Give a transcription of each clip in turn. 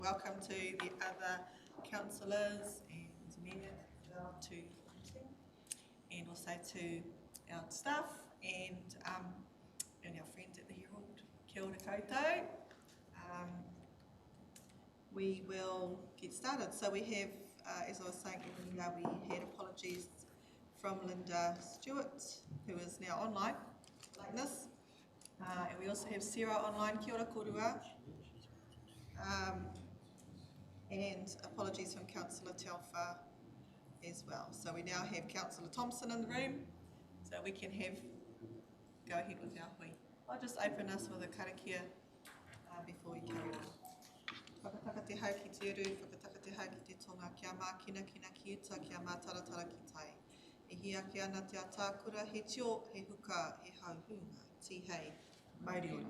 Welcome to the other councillors and mayor to the meeting, and also to our staff and our friends at the Herald. Kia ora koutou. We will get started. So we have, as I was saying earlier, we had apologies from Linda Stewart, who is now online, like this. And we also have Sarah online. Kia ora korua. And apologies from Councillor Telfer as well. So we now have Councillor Thompson in the room, so we can go ahead with our hui. I'll just open us with a karakia before we carry on. Whakataka te hau ki te uru, whakataka te hau ki te tonga, kia mā kina kina ki uta, kia mā taratara ki tai. E hia ki ana te atākura, he tio, he huka, he hauhunga, ti hei, mauri ora.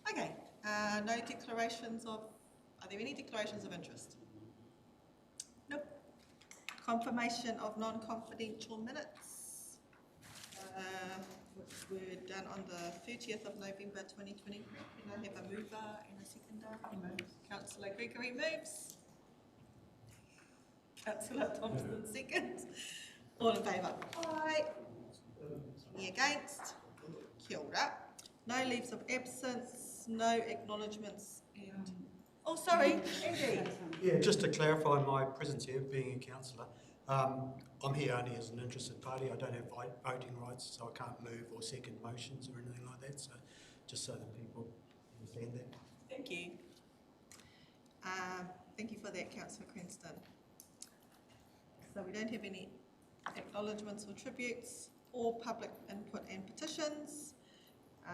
Okay, no declarations of, are there any declarations of interest? Nope. Confirmation of non-confidential minutes, which were done on the 30th of November 2020. Can I have a mover and a seconder? Councillor Gregory moves. Councillor Thompson seconds. All in favour? Aye. Any against? Kia ora. No leaves of absence, no acknowledgements, and oh, sorry, Andy. Yeah, just to clarify my presence here, being a councillor, I'm here only as an interested party. I don't have voting rights, so I can't move or second motions or anything like that. So, just so that people understand that. Thank you. Thank you for that, Councillor Cranston. So we don't have any acknowledgements or tributes, or public input and petitions.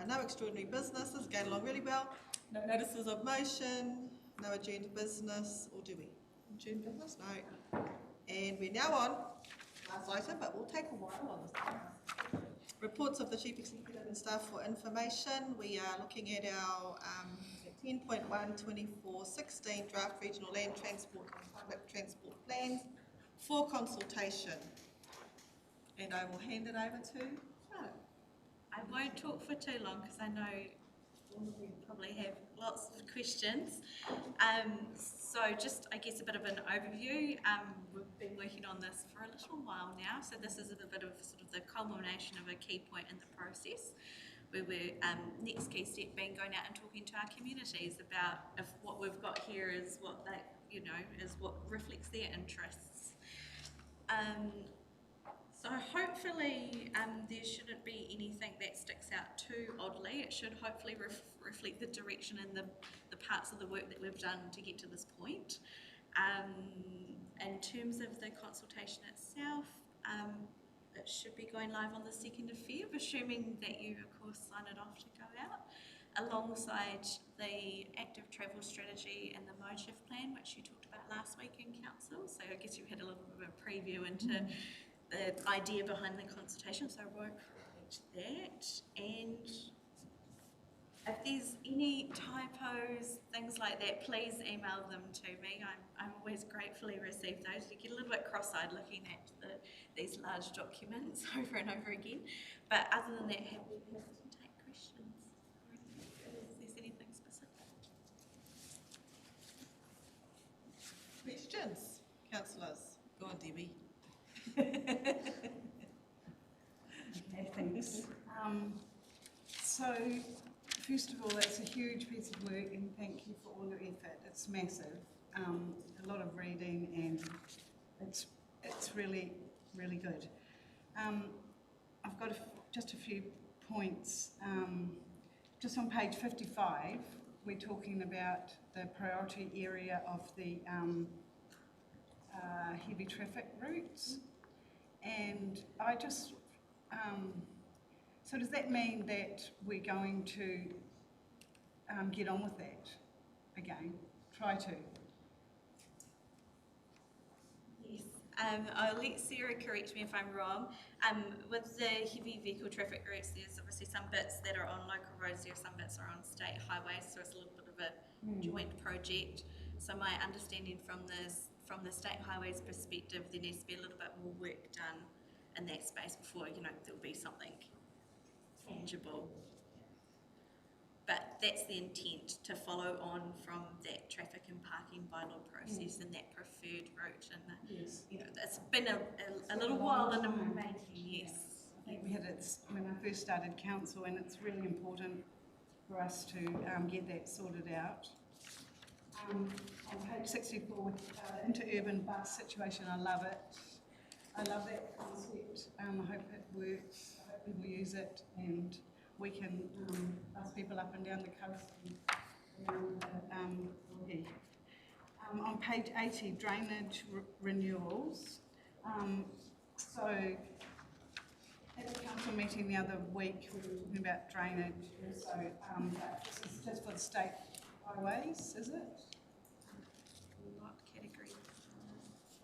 No extraordinary business. This is going along really well. No notices of motion, no adjourned business, or do we? Adjourned business? No. And we're now on, last item, but we'll take a while on this. Reports of the Chief Executive and staff for information. We are looking at our 10.1 24/16 draft regional land transport and public transport plans for consultation. And I will hand it over to Charlotte. I won't talk for too long because I know all of you probably have lots of questions. So just, I guess, a bit of an overview. We've been working on this for a little while now, so this is a bit of sort of the culmination of a key point in the process, where we're, next key step being going out and talking to our communities about if what we've got here is what they, is what reflects their interests. So hopefully there shouldn't be anything that sticks out too oddly. It should hopefully reflect the direction and the parts of the work that we've done to get to this point. In terms of the consultation itself, it should be going live on the 2nd of Feb, assuming that you of course sign it off to go out, alongside the active travel strategy and the mode shift plan, which you talked about last week in council. So I guess you've had a little bit of a preview into the idea behind the consultation, so I won't repeat that. And if there's any typos, things like that, please email them to me. I'm always gratefully receive those. You get a little bit cross-eyed looking at these large documents over and over again. But other than that, happy to take questions. If there's anything specific. Questions, councillors? Go on, Debbie. Okay, thanks. So, first of all, that's a huge piece of work, and thank you for all your effort. It's massive, a lot of reading, and it's really, really good. I've got just a few points. Just on page 55, we're talking about the priority area of the heavy traffic routes. And I just, so does that mean that we're going to get on with that again? Try to? Yes, I'll let Sarah correct me if I'm wrong. With the heavy vehicle traffic routes, there's obviously some bits that are on local roads, there are some bits are on state highways, so it's a little bit of a joint project. So my understanding from the state highways perspective, there needs to be a little bit more work done in that space before there'll be something tangible. but that's the intent, to follow on from that traffic and parking bylaw process and that preferred route. And Yes. you know, it's been a been little a while long in the time. making. Yes. I think we had it when I first started council, and it's really important for us to get that sorted out. On page 64, with the interurban bus situation, I love it. I love that concept. I hope it works. I hope people use it, and we can bus people up and down the coast and around the on page 80, drainage renewals. So at the council meeting the other week, we were talking about drainage. So this is just for the state highways, is it? What category?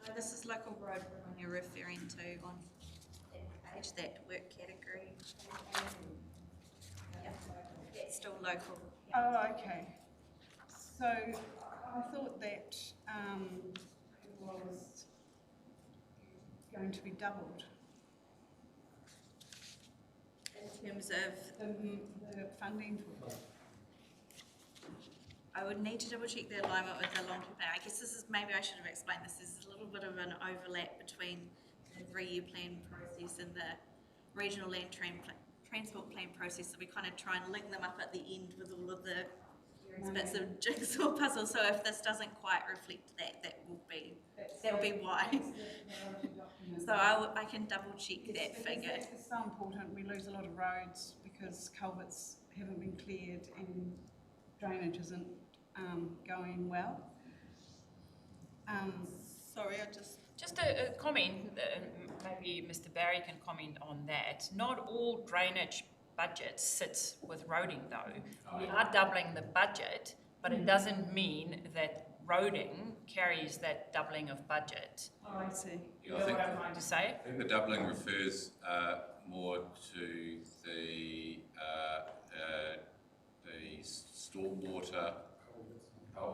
No, this is local road when you're referring to on that page, that work category. Yeah, it's still local. Oh, okay. So I thought that it was going to be doubled. In terms of, The funding for it. I would need to double check the alignment with the long-term plan. I guess this is, maybe I should have explained this, is a little bit of an overlap between the 3-year plan process and the regional land transport plan process, so we kind of try and link them up at the end with all of the bits of jigsaw puzzle. So if this doesn't quite reflect that, that will be why. So I can double check that figure. It's so important. We lose a lot of roads because culverts haven't been cleared and drainage isn't going well. Sorry, I just... Just a comment, maybe Mr. Barry can comment on that. Not all drainage budget sits with roading though. We are doubling the budget, but it doesn't mean that roading carries that doubling of budget. Oh, I see. You know what I'm trying to say? I think the doubling refers more to the stormwater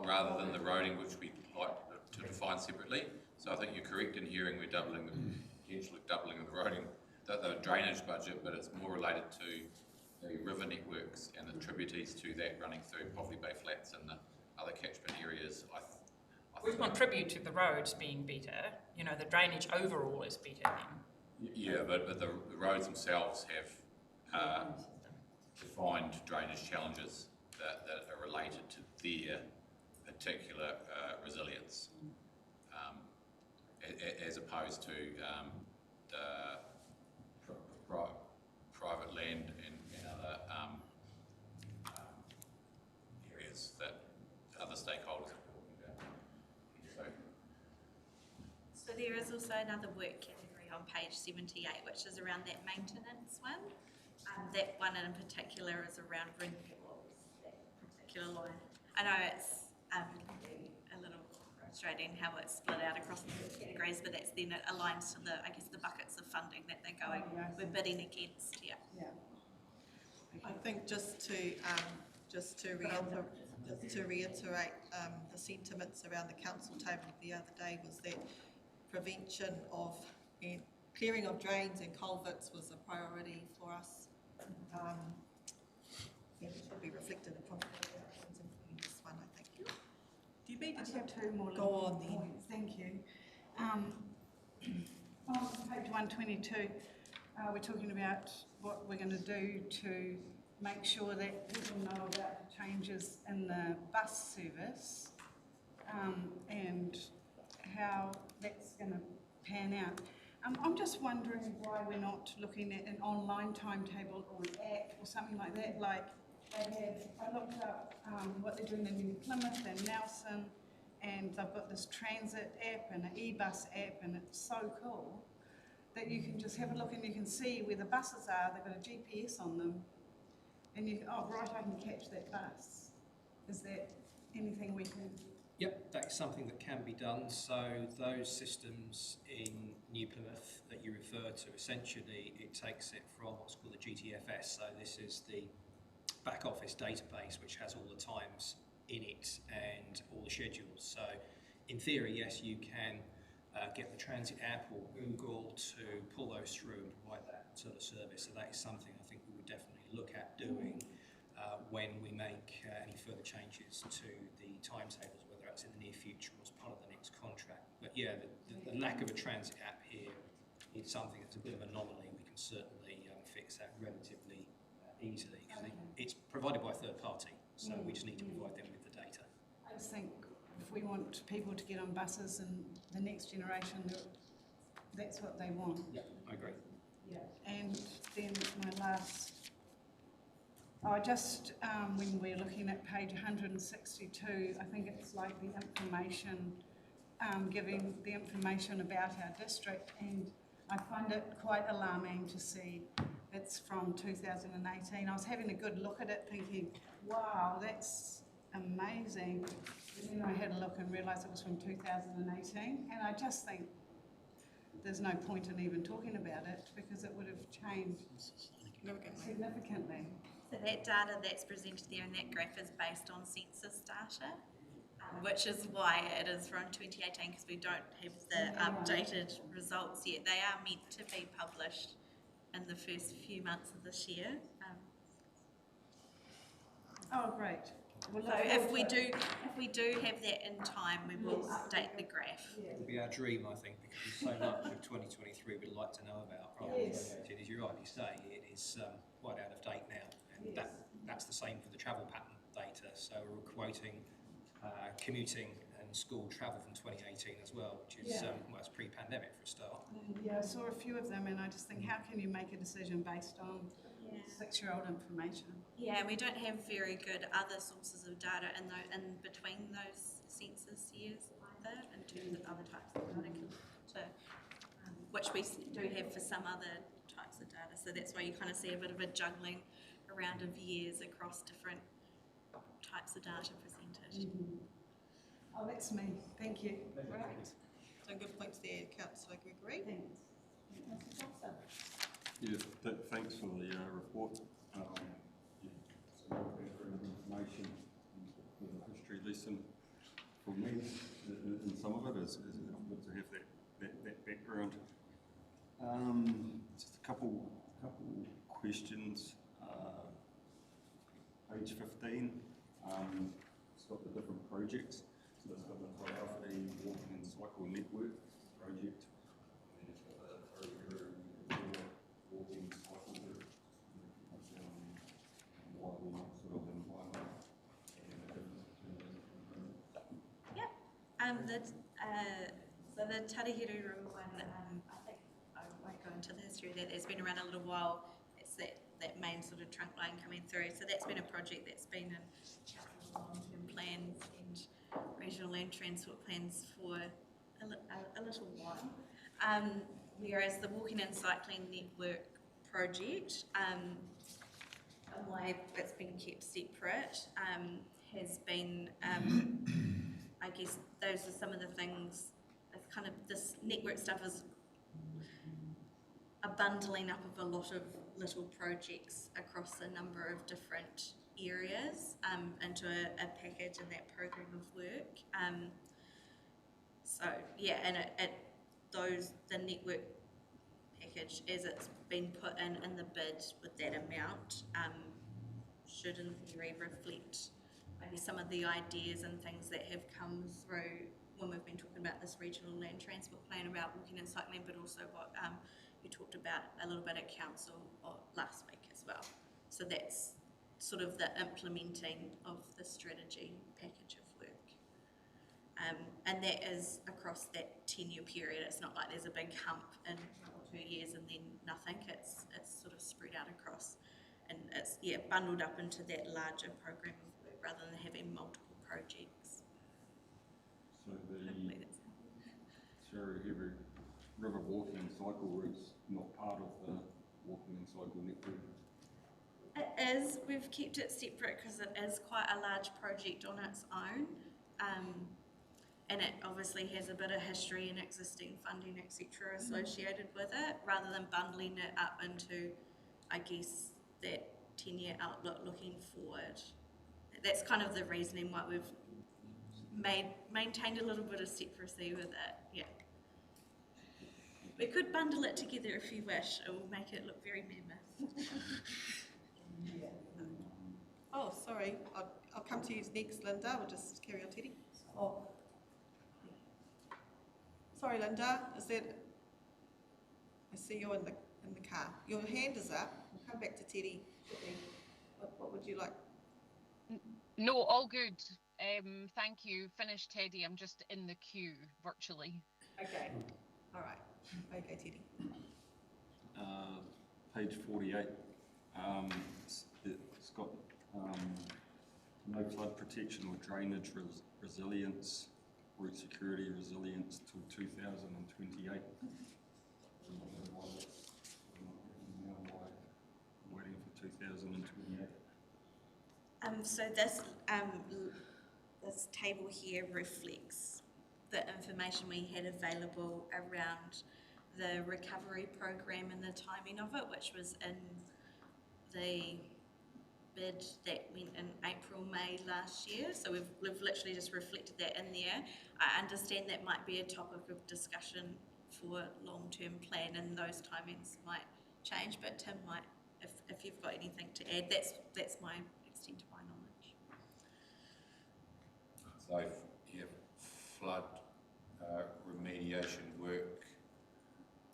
rather than the roading, which we like to define separately. So I think you're correct in hearing we're doubling the potential doubling of the roading, the drainage budget, but it's more related to the river networks and the tributaries to that running through Poverty Bay Flats and the other catchment areas. We contribute to the roads being better. You know, the drainage overall is better then. Yeah, but the roads themselves have defined drainage challenges that are related to their particular resilience, as opposed to private land and other areas that other stakeholders are talking about. So there is also another work category on page 78, which is around that maintenance one. That one in particular is around renewals, that particular line. I know it's a little frustrating how it's split out across the categories, but that's then it aligns to the, I guess, the buckets of funding that they're going, we're bidding against, yeah. I think just to reiterate the sentiments around the council table the other day was that prevention of and clearing of drains and culverts was a priority for us. It should be reflected in this one, I think. Do you mean I have two more go on then? points. Thank you. On page 122, we're talking about what we're going to do to make sure that people know about the changes in the bus service and how that's going to pan out. I'm just wondering why we're not looking at an online timetable or an app or something like that. Like I looked up what they're doing in New Plymouth and Nelson, and they've got this transit app and an e-bus app, and it's so cool that you can just have a look and you can see where the buses are. They've got a GPS on them, and you oh right, I can catch that bus. Is that anything we can? Yep, that's something that can be done. So those systems in New Plymouth that you refer to, essentially it takes it from what's called the GTFS. So this is the back office database which has all the times in it and all the schedules. So in theory, yes, you can get the transit app or Google to pull those through and provide that to the service. So that is something I think we would definitely look at doing. when we make any further changes to the timetables, whether that's in the near future or as part of the next contract. But yeah, the lack of a transit app here is something that's a bit of an anomaly. We can certainly fix that relatively easily because it's provided by a third party, so we just need to provide them with the data. I just think if we want people to get on buses and the next generation, that's what they want. Yeah, I agree. Yeah. And then my last, when we're looking at page 162, I think it's like the information, giving the information about our district, and I find it quite alarming to see it's from 2018. I was having a good look at it thinking, wow, that's amazing. And then I had a look and realised it was from 2018, and I just think there's no point in even talking about it because it would have changed significantly. So that data that's presented there in that graph is based on census data, which is why it is from 2018 because we don't have the updated results yet. They are meant to be published in the first few months of this year. Oh, great. Well, So if we do have that in time, we will update the graph. It would be our dream, I think, because there's so much of 2023 we'd like to know about. Yes. As you rightly say, it is quite out of date now, and that's the same for the travel pattern data. So we're quoting commuting and school travel from 2018 as well, which is well, it's pre-pandemic for a start. Yeah, I saw a few of them, and I just think, how can you make a decision based on 6-year-old information? Yeah, and we don't have very good other sources of data in between those census years either, in terms of other types of data, which we do have for some other types of data. So that's why you kind of see a bit of a juggling around of years across different types of data presented. Oh, that's me. Thank you. Right. So good points there, Councillor Gregory. Thanks. Yeah, thanks for the report. Some background information, with a history lesson for me in some of it is good to have that background. Just a couple questions. Page 15, it's got the different projects. So it's got the Karakia Walking and Cycle Network project, and then it's got the Karakia Walking Cycle Group. Why we're not sort of in one. Yep. So the Tarahiru one, I think I won't go into the history of that. It's been around a little while. It's that main sort of trunk line coming through. So that's been a project that's been in long-term plans and regional land transport plans for a little while. Whereas the Walking and Cycling Network project, why it's been kept separate, has been, I guess those are some of the things, it's kind of, this network stuff is a bundling up of a lot of little projects across a number of different areas into a package in that program of work. So yeah, and the network package as it's been put in the bid with that amount should in theory reflect maybe some of the ideas and things that have come through when we've been talking about this regional land transport plan about walking and cycling, but also what you talked about a little bit at council last week as well. So that's sort of the implementing of the strategy package of work. And that is across that 10-year period. It's not like there's a big hump in 2 years and then nothing. It's sort of spread out across, and it's bundled up into that larger program of work rather than having multiple projects. So the Karakia River Walking and Cycle Route's not part of the Walking and Cycle Network? It is. We've kept it separate because it is quite a large project on its own. And it obviously has a bit of history and existing funding, etc. associated with it, rather than bundling it up into, I guess, that 10-year outlook looking forward. That's kind of the reasoning why we've maintained a little bit of secrecy with it, yeah. We could bundle it together if you wish. It will make it look very mammoth. Oh, sorry, I'll come to you next, Linda. We'll just carry on, Teddy. Oh. Sorry, Linda, is that, I see you in the car. Your hand is up. We'll come back to Teddy. What would you like? No, all good. Thank you. Finished, Teddy. I'm just in the queue virtually. Okay. All right. Okay, Teddy. Page 48. It's got no flood protection or drainage resilience, route security resilience till 2028. Waiting for 2028. So this table here reflects the information we had available around the recovery program and the timing of it, which was in the bid that went in April, May last year. So we've literally just reflected that in there. I understand that might be a topic of discussion for long-term plan, and those timings might change, but Tim might, if you've got anything to add, that's my extent of my knowledge. So, yeah, flood remediation work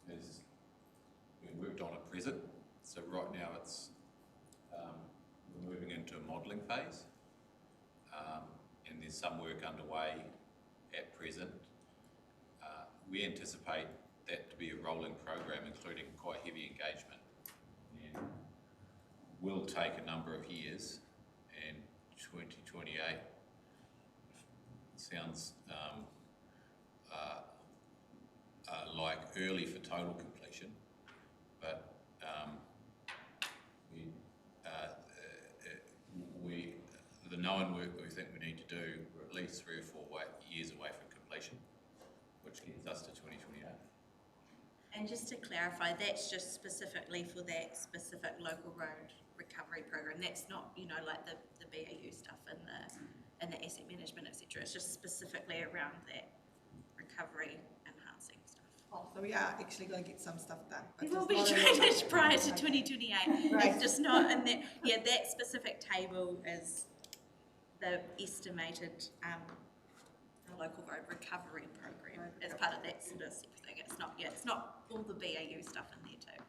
is being worked on at present. So right now it's we're moving into a modelling phase, and there's some work underway at present. We anticipate that to be a rolling program, including quite heavy engagement, and will take a number of years. And 2028 sounds like early for total completion, but the known work that we think we need to do, we're at least 3 or 4 years away from completion, which gets us to 2028. And just to clarify, that's just specifically for that specific local road recovery program. That's not, like the BAU stuff and the asset management, etc. It's just specifically around that recovery enhancing stuff. Oh, so we are actually going to get some stuff done. There will be drainage prior to 2028. Right. It's just not in that. Yeah, that specific table is the estimated the local road recovery program as part of that sort of thing. It's not. Yeah, it's not all the BAU stuff in there too.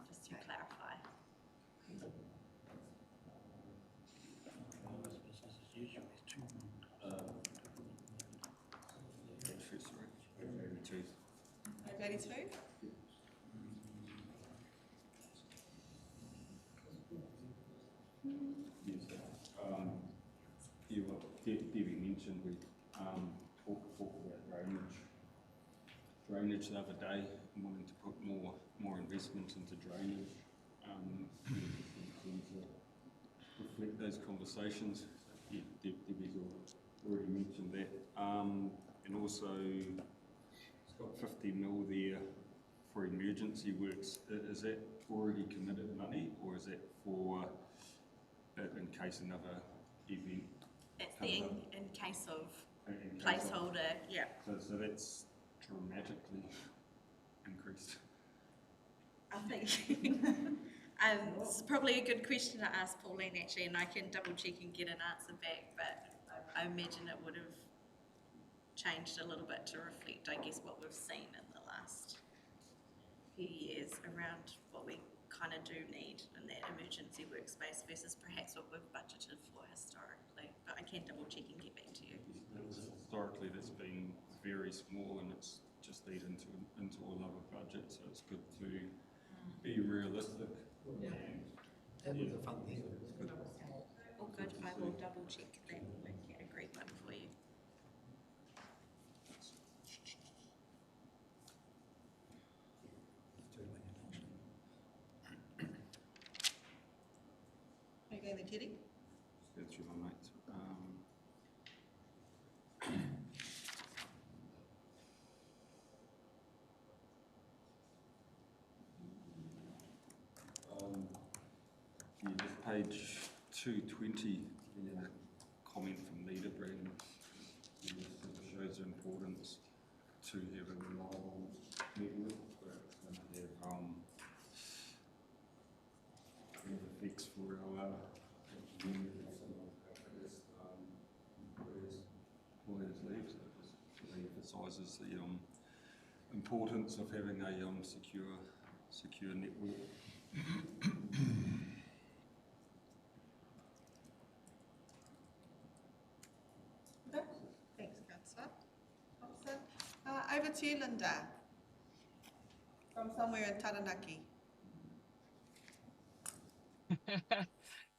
Just to clarify. Page 82. Yes, Debbie mentioned we talked about drainage the other day, and wanting to put more investment into drainage. To reflect those conversations. Yeah, Debbie's already mentioned that, and also it's got 50 mil there for emergency works. Is that already committed money, or is that for in case another event? It's the in case of placeholder. Yeah. So that's dramatically increased. I think it's probably a good question to ask Pauline actually, and I can double check and get an answer back, but I imagine it would have changed a little bit to reflect, I guess, what we've seen in the last few years around what we kind of do need in that emergency workspace versus perhaps what we've budgeted for historically, but I can double check and get back to you. Historically that's been very small, and it's just eat into all other budgets, so it's good to be realistic. Yeah. That was a fun thing. All good, I will double check that and get a great one for you. Are you going there, Teddy? That's your mate. Yeah, just page 220, comment from Leader Brand, sort of shows the importance to have a reliable network, but it's going to have effects for our community. recognises the importance of having a secure network. Okay. Thanks, Councillor Thompson. Over to you, Linda, from somewhere in Taranaki.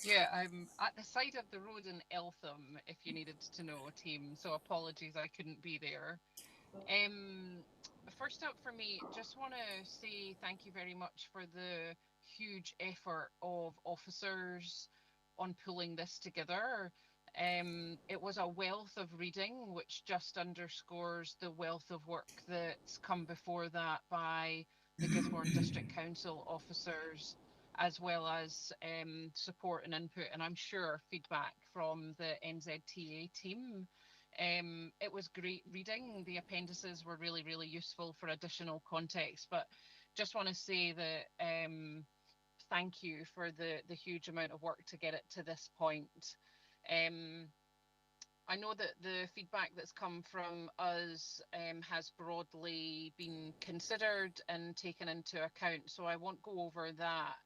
Yeah, I'm at the side of the road in Eltham, if you needed to know, team. So apologies, I couldn't be there. First up for me, just want to say thank you very much for the huge effort of officers on pulling this together. It was a wealth of reading, which just underscores the wealth of work that's come before that by the Gisborne District Council officers, as well as support and input, and I'm sure feedback from the NZTA team. It was great reading. The appendices were really, really useful for additional context, but just want to say that thank you for the huge amount of work to get it to this point. I know that the feedback that's come from us has broadly been considered and taken into account, so I won't go over that.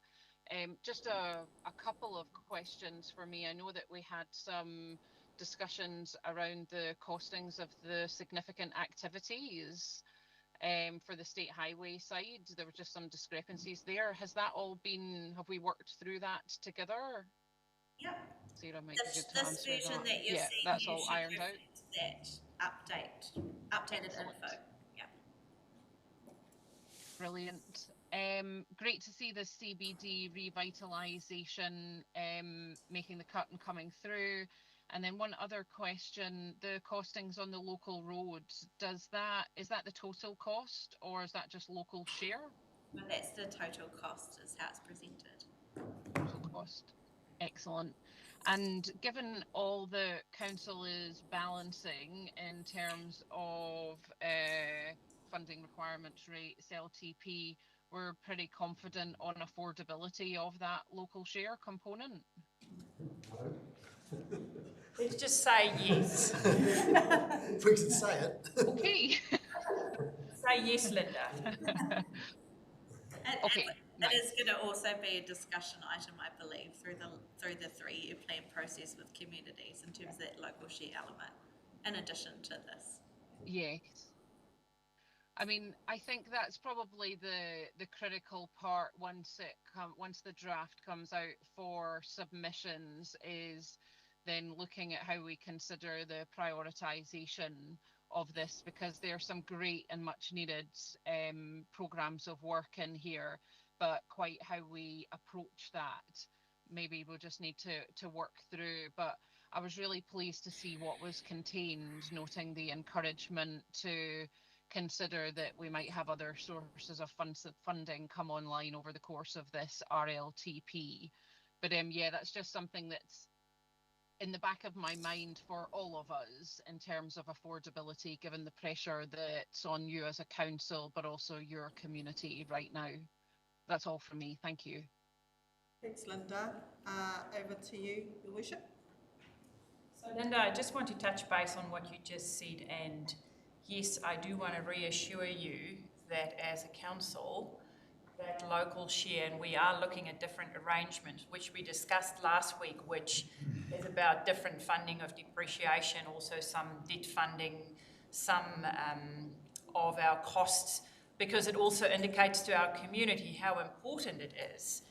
Just a couple of questions for me. I know that we had some discussions around the costings of the significant activities for the state highway side. There were just some discrepancies there. Has that all been, have we worked through that together? Yep. Sarah might be good to This answer version that you're Yeah, seeing that's here all should ironed out. reflect that updated Excellent. info. Yeah. Brilliant. Great to see the CBD revitalisation making the cut and coming through. And then one other question, the costings on the local roads, is that the total cost or is that just local share? Well, that's the total cost is how it's presented. Total cost. Excellent. And given all the council is balancing in terms of funding requirements rates, LTP, we're pretty confident on affordability of that local share component. Let's just say yes. If we can say it. Okay. Say yes, Linda. Okay. It is going to also be a discussion item, I believe, through the 3-year plan process with communities in terms of that local share element, in addition to this. Yes. I mean, I think that's probably the critical part once the draft comes out for submissions, is then looking at how we consider the prioritisation of this, because there are some great and much needed programmes of work in here, but quite how we approach that, maybe we'll just need to work through. But I was really pleased to see what was contained, noting the encouragement to consider that we might have other sources of funding come online over the course of this RLTP. But yeah, that's just something that's in the back of my mind for all of us in terms of affordability, given the pressure that's on you as a council, but also your community right now. That's all from me. Thank you. Thanks, Linda. Over to you, Your Worship. So Linda, I just want to touch base on what you just said, and yes, I do want to reassure you that as a council, that local share, and we are looking at different arrangements, which we discussed last week, which is about different funding of depreciation, also some debt funding, some of our costs, because it also indicates to our community how important it is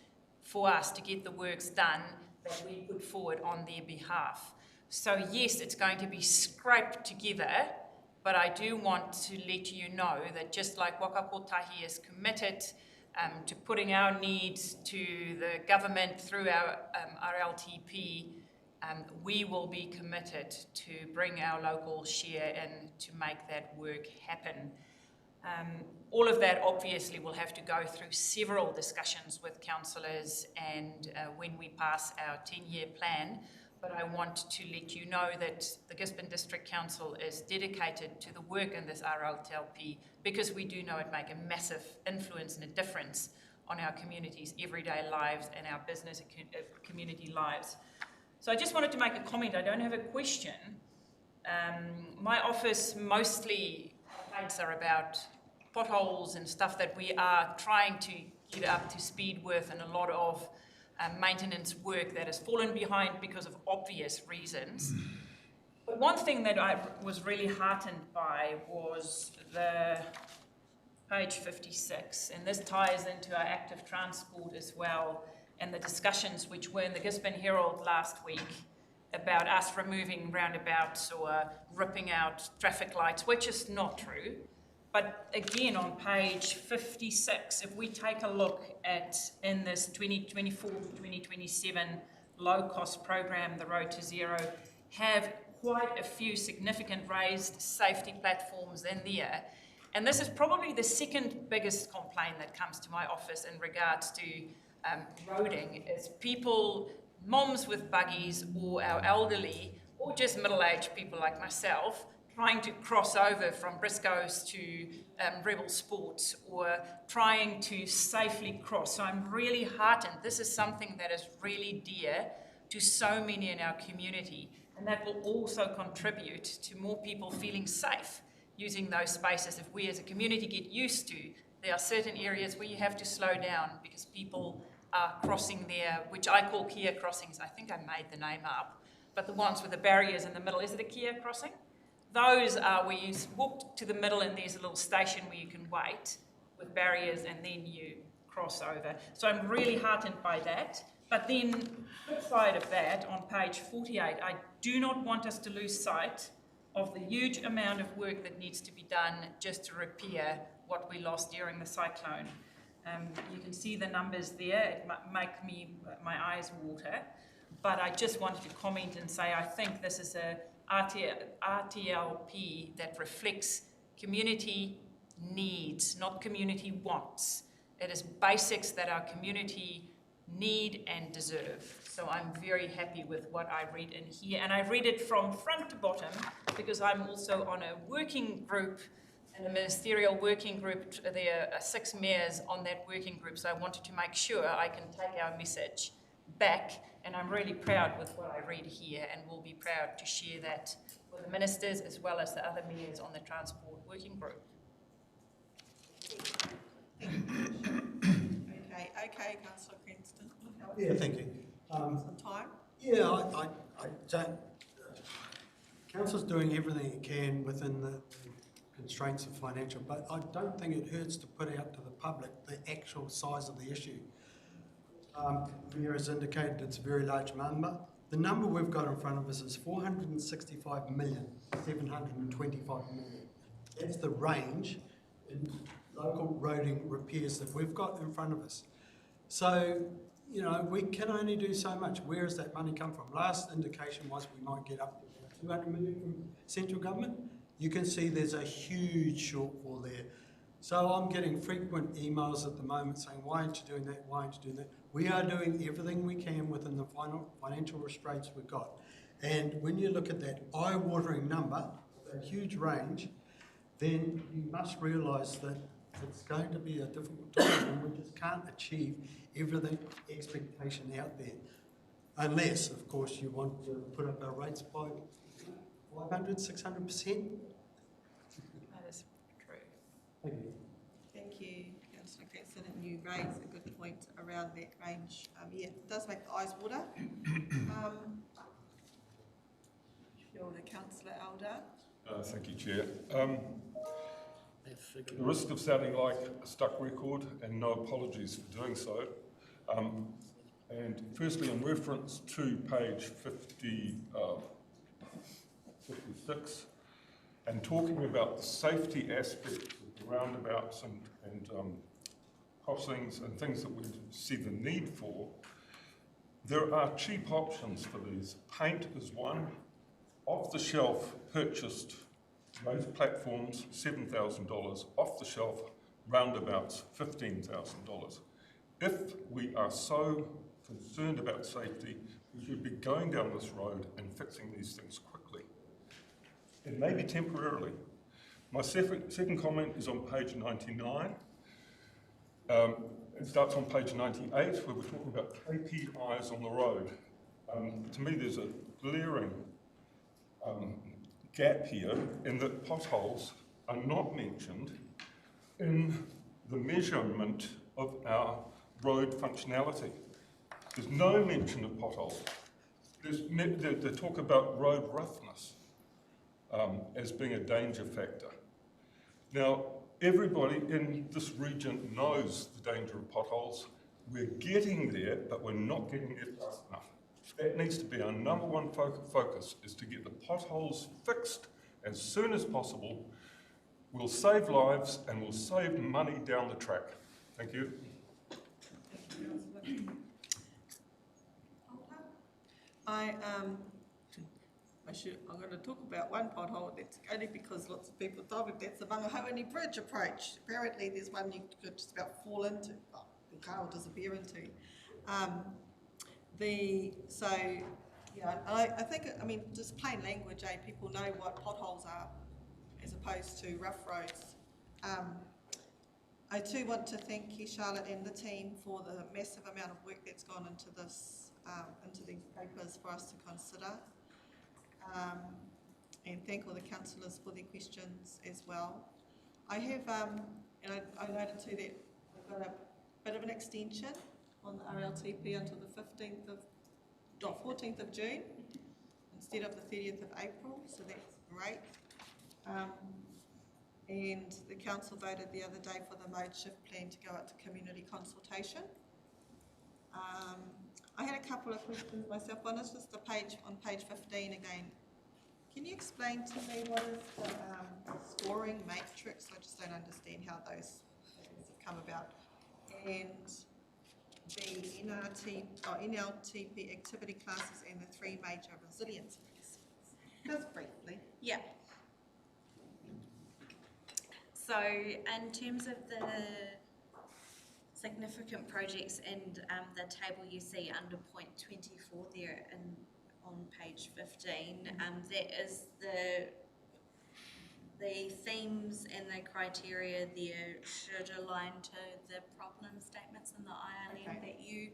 for us to get the works done that we put forward on their behalf. So yes, it's going to be scraped together, but I do want to let you know that just like Waka Kotahi is committed to putting our needs to the government through our RLTP, we will be committed to bring our local share in to make that work happen. All of that obviously will have to go through several discussions with councillors and when we pass our 10-year plan, but I want to let you know that the Gisborne District Council is dedicated to the work in this RLTP, because we do know it makes a massive influence and a difference on our community's everyday lives and our business community lives. So I just wanted to make a comment. I don't have a question. My office mostly slides are about potholes and stuff that we are trying to get up to speed with, and a lot of maintenance work that has fallen behind because of obvious reasons. But one thing that I was really heartened by was the page 56, and this ties into our active transport as well, and the discussions which were in the Gisborne Herald last week about us removing roundabouts or ripping out traffic lights, which is not true. But again, on page 56, if we take a look at, in this 2024 to 2027 low-cost program, the Road to Zero, have quite a few significant raised safety platforms in there. And this is probably the second biggest complaint that comes to my office in regards to roading, is people, moms with buggies, or our elderly, or just middle-aged people like myself, trying to cross over from Briscoe's to Rebel Sports, or trying to safely cross. So I'm really heartened. This is something that is really dear to so many in our community, and that will also contribute to more people feeling safe using those spaces. If we as a community get used to, there are certain areas where you have to slow down because people are crossing there, which I call Kia crossings. I think I made the name up, but the ones with the barriers in the middle, is it a Kia crossing? Those are where you walk to the middle and there's a little station where you can wait with barriers and then you cross over. So I'm really heartened by that. But then, flip side of that, on page 48, I do not want us to lose sight of the huge amount of work that needs to be done just to repair what we lost during the cyclone. You can see the numbers there. It make my eyes water. But I just wanted to comment and say I think this is a RTLP that reflects community needs, not community wants. It is basics that our community need and deserve. So I'm very happy with what I read in here. And I read it from front to bottom because I'm also on a working group, and a ministerial working group. There are 6 mayors on that working group, so I wanted to make sure I can take our message back, and I'm really proud with what I read here, and will be proud to share that with the ministers as well as the other mayors on the transport working group. Okay, Councillor Cranston. Yeah, thank you. Some time? Yeah, I don't. Council's doing everything it can within the constraints of financial, but I don't think it hurts to put out to the public the actual size of the issue. Mayor has indicated it's a very large number. The number we've got in front of us is 465,725 million. That's the range in local roading repairs that we've got in front of us. So, you know, we can only do so much. Where does that money come from? Last indication was we might get up to 200 million from central government. You can see there's a huge shortfall there. So I'm getting frequent emails at the moment saying, why aren't you doing that? Why aren't you doing that? We are doing everything we can within the financial restraints we've got. And when you look at that eye-watering number, that huge range, then you must realise that it's going to be a difficult time, and we just can't achieve everything expectation out there. Unless, of course, you want to put up our rates by 500, 600%. That is true. Thank you. Thank you, Councillor Cranston, and you raise a good point around that range. Yeah, it does make the eyes water. Councillor Elder. Thank you, Chair. At the risk of sounding like a stuck record, and no apologies for doing so, and firstly in reference to page 56, and talking about the safety aspects of the roundabouts and crossings and things that we see the need for, there are cheap options for these. Paint is one. Off-the-shelf purchased raised platforms, $7,000. Off-the-shelf roundabouts, $15,000. If we are so concerned about safety, we should be going down this road and fixing these things quickly. It may be temporarily. My second comment is on page 99. It starts on page 98, where we're talking about KPIs on the road. To me, there's a glaring gap here in that potholes are not mentioned in the measurement of our road functionality. There's no mention of potholes. They talk about road roughness as being a danger factor. Now, everybody in this region knows the danger of potholes. We're getting there, but we're not getting there fast enough. That needs to be our number one focus, is to get the potholes fixed as soon as possible. We'll save lives and we'll save money down the track. Thank you. I'm going to talk about one pothole. That's only because lots of people told me that's the Mangahauani Bridge approach. Apparently there's one you could just about fall into, the car will disappear into. I think, just plain language, people know what potholes are as opposed to rough roads. I too want to thank you, Charlotte, and the team for the massive amount of work that's gone into this, into these papers for us to consider. And thank all the councillors for their questions as well. I have, and I noted too that we've got a bit of an extension on the RLTP until the 14th of June instead of the 30th of April, so that's great. And the council voted the other day for the mode shift plan to go out to community consultation. I had a couple of questions myself. One is just on page 15 again. Can you explain to me what is the scoring matrix? I just don't understand how those things have come about. And the NLTP activity classes and the 3 major resilience assessments. Just briefly. Yeah. So in terms of the significant projects and the table you see under point 24 there on page 15, that is the themes and the criteria there should align to the problem statements in the ILM that you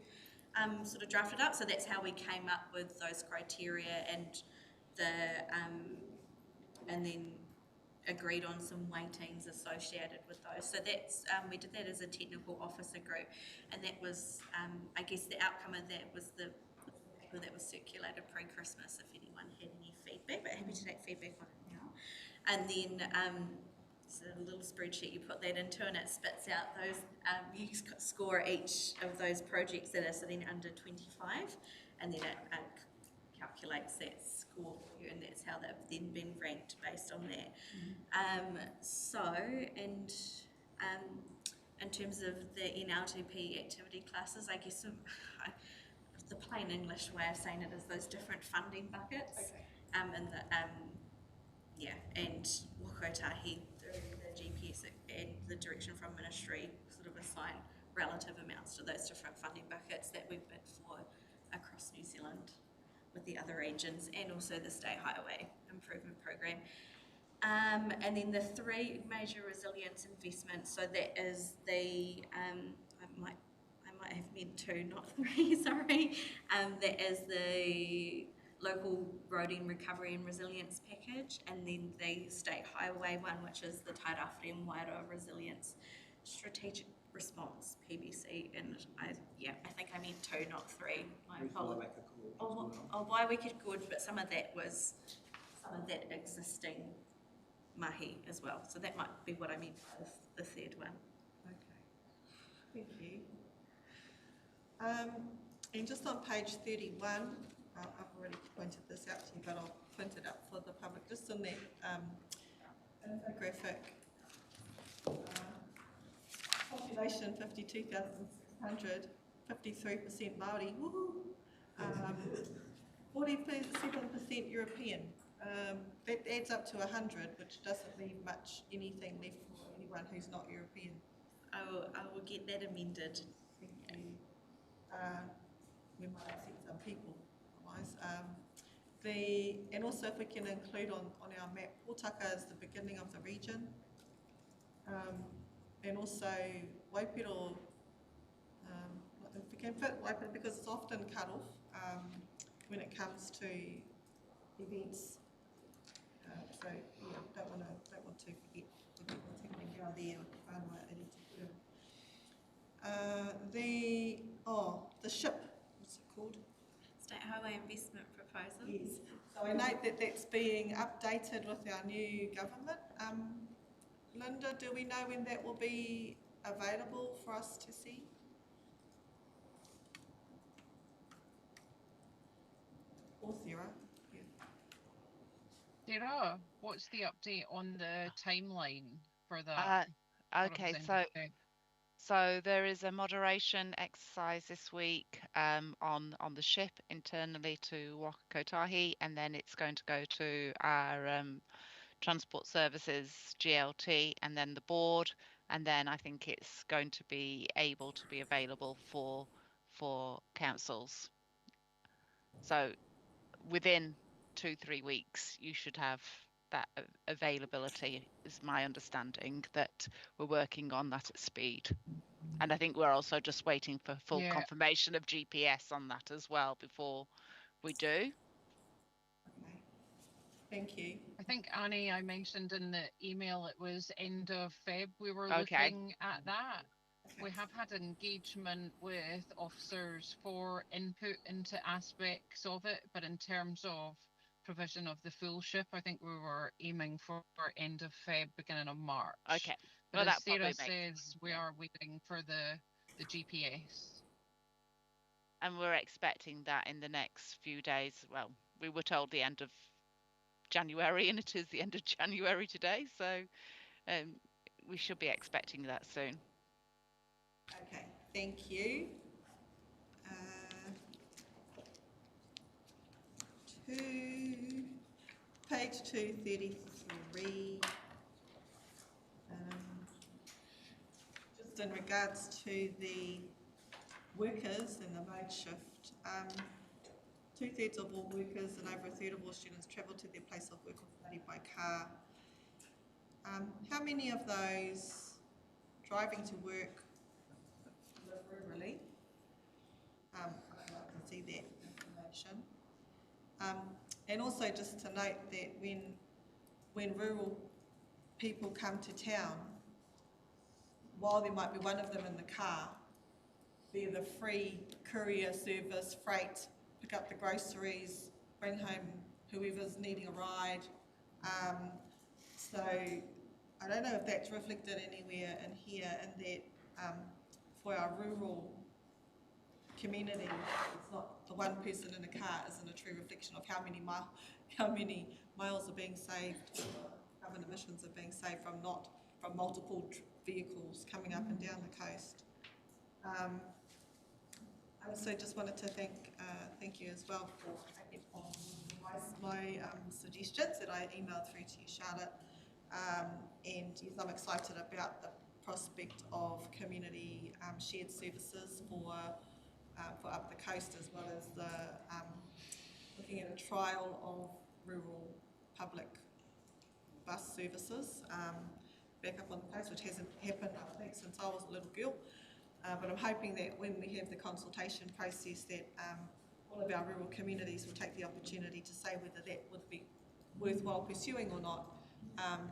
sort of drafted up. So that's how we came up with those criteria and and then agreed on some weightings associated with those. So that's we did that as a technical officer group, and that was I guess the outcome of that was the paper that was circulated pre-Christmas, if anyone had any feedback, but happy to take feedback on it now. And then it's a little spreadsheet you put that into, and it spits out those, you score each of those projects that are sitting under 25, and then it calculates that score for you, and that's how they've then been ranked based on that. In terms of the NLTP activity classes, I guess the plain English way of saying it is those different funding buckets. And Wakotahi, the GPS and the direction from ministry sort of assign relative amounts to those different funding buckets that we bid for across New Zealand with the other regions, and also the State Highway Improvement Programme. And then the 3 major resilience investments, so that is the, I might have meant 2, not 3, sorry. That is the local roading recovery and resilience package, and then the State Highway one, which is the Tairāwhiti and Wairau Resilience Strategic Response, PBC, and I think I meant 2, not 3. My apologies. Why we could good, but some of that existing mahi as well. So that might be what I meant by the 3rd one. Okay, thank you. And just on page 31, I've already pointed this out to you, but I'll print it up for the public. Just on that infographic, population 52,600, 53% Māori, woohoo! 47% European. That adds up to 100, which doesn't leave anything left for anyone who's not European. I will get that amended. Thank you. We might upset some people otherwise. And also if we can include on our map, Pōtaka is the beginning of the region. And also Waipiro, if we can fit Waipiro, because it's often cut off when it comes to events. So yeah, don't want to forget there, whānau e reti pūrama. The SHIP, what's it called? State Highway Investment Proposal. Yes. So I note that that's being updated with our new government. Linda, do we know when that will be available for us to see? Or Sarah? Yeah. Sarah, what's the update on the timeline for that? Okay, so there is a moderation exercise this week on the ship internally to Waka Kotahi, and then it's going to go to our Transport Services GLT, and then the board, and then I think it's going to be able to be available for councils. So within 2-3 weeks, you should have that availability, is my understanding, that we're working on that at speed. And I think we're also just waiting for full confirmation of GPS on that as well before we do. Okay. Thank you. I think, Annie, I mentioned in the email it was end of Feb we were looking at that. Okay. We have had engagement with officers for input into aspects of it, but in terms of provision of the full ship, I think we were aiming for end of Feb, beginning of March. Okay. But as Sarah says, we are waiting for the GPS. And we're expecting that in the next few days. Well, we were told the end of January, and it is the end of January today, so we should be expecting that soon. Okay, thank you. Page 233. Just in regards to the workers and the mode shift, 2/3 of all workers and over 1/3 of all students travel to their place of work or study by car. How many of those driving to work live rurally? I'd like to see that information. And also just to note that when rural people come to town, while there might be one of them in the car, they're the free courier service, freight, pick up the groceries, bring home whoever's needing a ride. So I don't know if that's reflected anywhere in here, and that for our rural community, it's not the one person in a car isn't a true reflection of how many miles are being saved, carbon emissions are being saved from multiple vehicles coming up and down the coast. I also just wanted to thank you as well for taking on my suggestions that I emailed through to you, Charlotte. And yes, I'm excited about the prospect of community shared services for up the coast, as well as the looking at a trial of rural public bus services back up on the coast, which hasn't happened, I think, since I was a little girl. But I'm hoping that when we have the consultation process, that all of our rural communities will take the opportunity to say whether that would be worthwhile pursuing or not.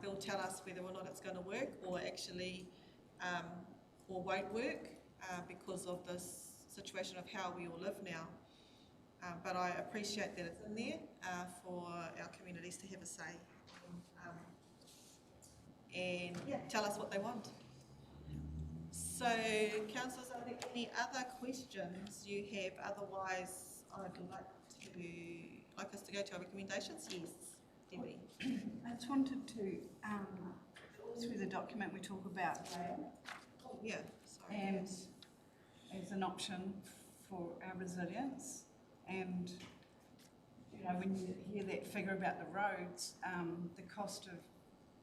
They'll tell us whether or not it's going to work, or actually, or won't work because of this situation of how we all live now. But I appreciate that it's in there for our communities to have a say and tell us what they want. So, councillors, are there any other questions you have? Otherwise, I'd like us to go to our recommendations. Yes, Debbie. I just wanted to, through the document we talk about rail. Oh, yeah, sorry. And as an option for our resilience. And, you know, when you hear that figure about the roads, the cost of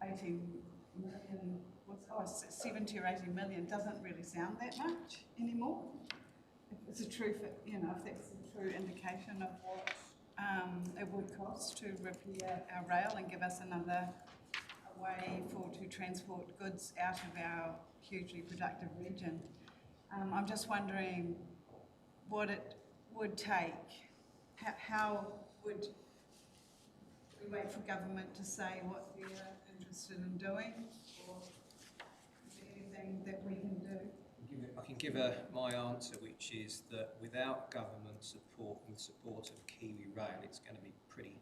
18 million, 70 or 80 million doesn't really sound that much anymore. If it's a true, if that's a true indication of what it would cost to repair our rail and give us another way to transport goods out of our hugely productive region. I'm just wondering what it would take. How would we wait for government to say what they're interested in doing? Or give my answer, which is that without government support and the support of Kiwi Rail, it's going to be pretty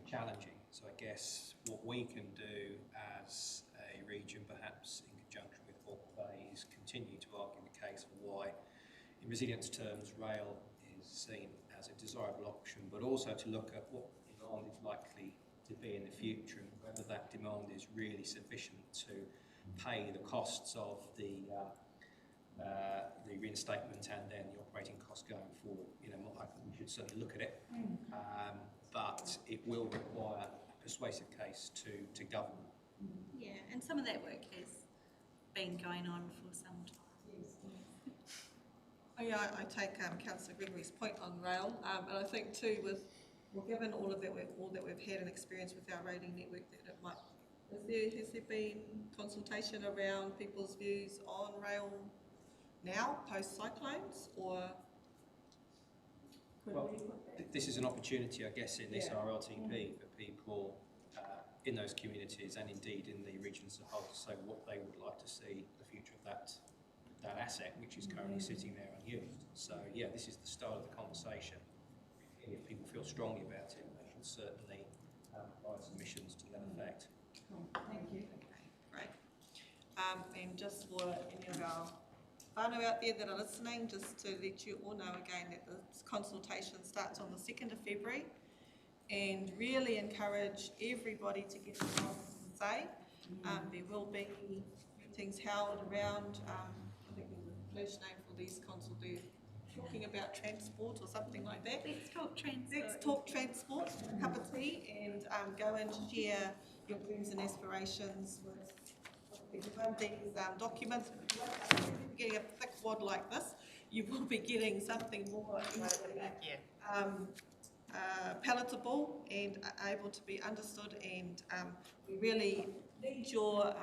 challenging. So I guess what we can do as a region, perhaps in conjunction with Hawke's Bay, is continue to argue the case for why, in resilience terms, rail is seen as a desirable option, but also to look at what demand is likely to be in the future and whether that demand is really sufficient to pay the costs of the reinstatement and then the operating costs going forward. You know, I think we should certainly look at it, but it will require a persuasive case to government. Yeah, and some of that work has been going on for some time. Oh, yeah, I take Councillor Gregory's point on rail, and I think too, given all that we've had and experienced with our rating network, that it might. Has there been consultation around people's views on rail now, post cyclones, or? Well, this is an opportunity, I guess, in this RLTP for people in those communities and indeed in the region as a whole to say what they would like to see the future of that asset, which is currently sitting there unused. So, yeah, this is the start of the conversation. If people feel strongly about it, they should certainly provide submissions to that effect. Thank you. Okay, great. And just for any of our whānau out there that are listening, just to let you all know again that this consultation starts on the 2nd of February, and really encourage everybody to get involved and say. There will be meetings held around, I think there's a first name for these consultants, talking about transport or something like that. Let's talk transport. Let's talk transport, a cup of tea, and go and share your dreams and aspirations with these documents. If you're getting a thick wad like this, you will be getting something more easily palatable and able to be understood, and we really need your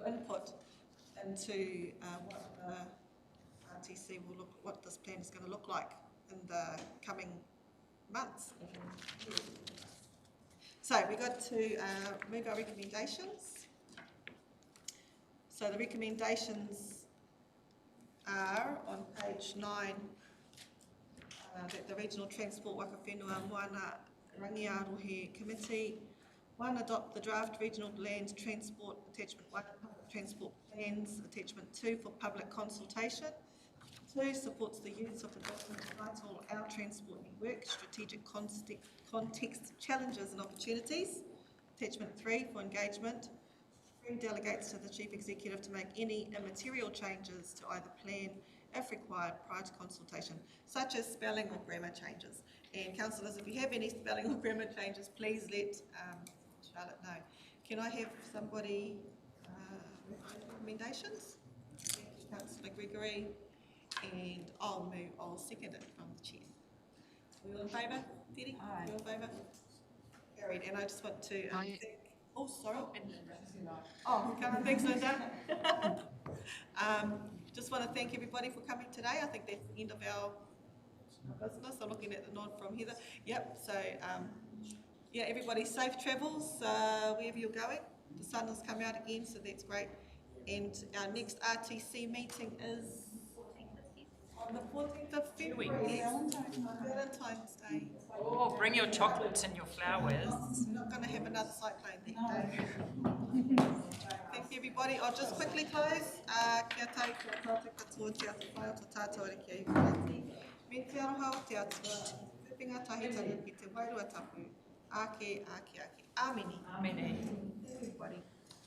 input into what the RTC will look, what this plan is going to look like in the coming months. So we got to move our recommendations. So the recommendations are on page 9, that the Regional Transport Wakawhenua Moana Rangiarohe Committee, 1, adopt the draft Regional Land Transport Attachment 1 public transport plans, Attachment 2 for public consultation. 2, supports the use of the document title Our Transport Network, Strategic Context, Challenges and Opportunities. Attachment 3 for engagement. 3, delegates to the Chief Executive to make any immaterial changes to either plan, if required, prior to consultation, such as spelling or grammar changes. And councillors, if you have any spelling or grammar changes, please let Charlotte know. Can I have somebody with recommendations? Councillor Gregory, and I'll second it from the chair. Are we all in favour? Teddy? Aye. You all in favour? Carried. And I just want to thank. Oh, sorry. Oh, thanks, Linda. Just want to thank everybody for coming today. I think that's the end of our business. I'm looking at the nod from Heather. Yep. So, yeah, everybody safe travels wherever you're going. The sun has come out again, so that's great. And our next RTC meeting is on the 14th of February. Valentine's Day. Oh, bring your chocolates and your flowers. We're not going to have another cyclone that day. Thank you, everybody. I'll just quickly close. Kia tai, kia tātou katoa, te atu whai o te tātou ere kia iwhati. Me te aroha o te atua, whipinga tahitanga ki te wairua tapu. Ake. Āmeni. Āmeni. Everybody.